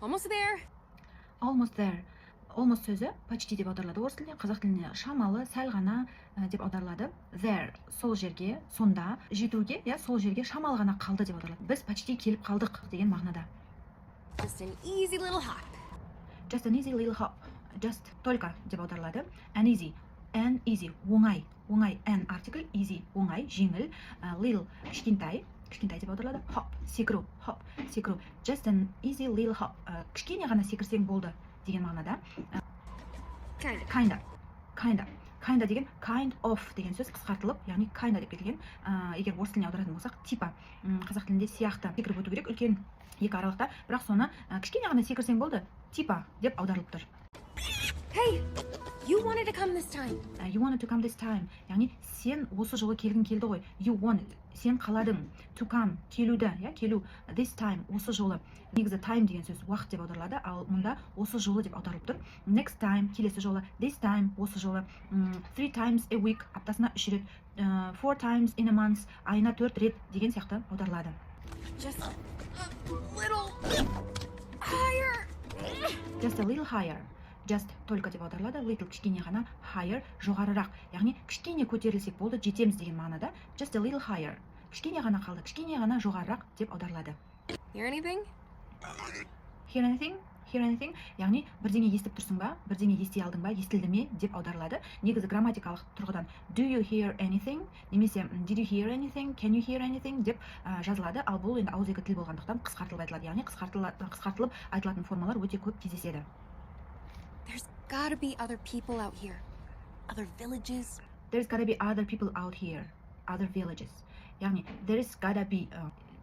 Almost there. Almost there. Almost сөзі почти деп аударылады орыс тілінде, қазақ тілінде шамалы, сәл ғана деп аударылады. There сол жерге, сонда, жетуге, сол жерге шамалы ғана қалды деп аударылады. Біз почти келіп қалдық деген мағынада. Just an easy little hop. Just an easy little hop. Just только деп аударылады. An easy, оңай, an артикль, easy оңай, жеңіл, little кішкентай деп аударылады. Hop, секіру, Just an easy little hop. Кішкене ғана секірсең болды деген мағынада. Kinda деген kind of деген сөз қысқартылып, яғни kinda деп кетілген. Егер орыс тіліне аударатын болсақ, типа қазақ тілінде сияқты секіріп өту керек үлкен екі аралықта, бірақ соны кішкене ғана секірсең болды, типа деп аударылып тұр. Hey, you wanted to come this time. You wanted to come this time. Яғни сен осы жолы келгің келді ғой. You wanted, сен қаладың. To come, келуді, келу. This time, осы жолы. Негізі time деген сөз уақыт деп аударылады, ал мұнда осы жолы деп аударылып тұр. Next time, келесі жолы. This time, осы жолы. 3 times a week, аптасына 3 рет. 4 times in a month, айына 4 рет деген сияқты аударылады. Just a little higher. Just a little higher. Just только деп аударылады, little кішкене ғана, higher жоғарырақ. Яғни кішкене көтерілсек болды, жетеміз деген мағынада. Just a little higher. Кішкене ғана қалды, кішкене ғана жоғарырақ деп аударылады. Hear anything? Hear anything? Яғни бірдеңе естіп тұрсың ба, бірдеңе ести алдың ба, естілді ме деп аударылады. Негізі грамматикалық тұрғыдан do you hear anything немесе did you hear anything, can you hear anything деп жазылады, ал бұл енді ауызекі тіл болғандықтан қысқартылып айтылады. Яғни қысқартылып айтылатын формалар өте көп кездеседі. There's gotta be other people out here. Other villages. There's gotta be other people out here. Other villages. Яғни there's gotta be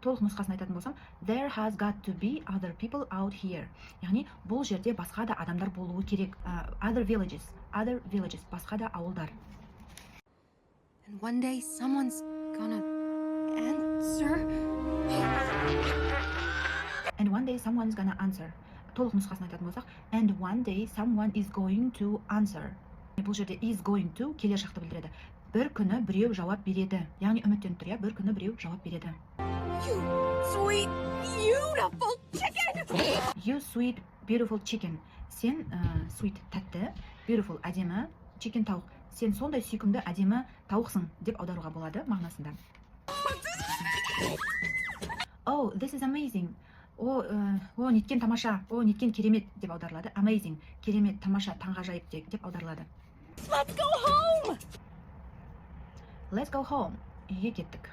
толық нұсқасын айтатын болсам, there has got to be other people out here. Яғни бұл жерде басқа да адамдар болуы керек. Other villages, басқа да ауылдар. And one day someone's gonna answer. And one day someone's gonna answer. Толық нұсқасын айтатын болсақ, and one day someone is going to answer. Бұл жерде is going to келер жақты білдіреді. Бір күні біреу жауап береді. Яғни үміттеніп тұр, бір күні біреу жауап береді. You sweet, beautiful chicken! You sweet, beautiful chicken. Сен sweet, тәтті, beautiful, әдемі, chicken, тауық. Сен сондай сүйкімді, әдемі тауықсың деп аударуға болады мағынасында. Oh, this is amazing. Неткен тамаша, неткен керемет деп аударылады. Amazing, керемет, тамаша, таңғажайып деп аударылады. Let's go home! Let's go home. Үйге кеттік.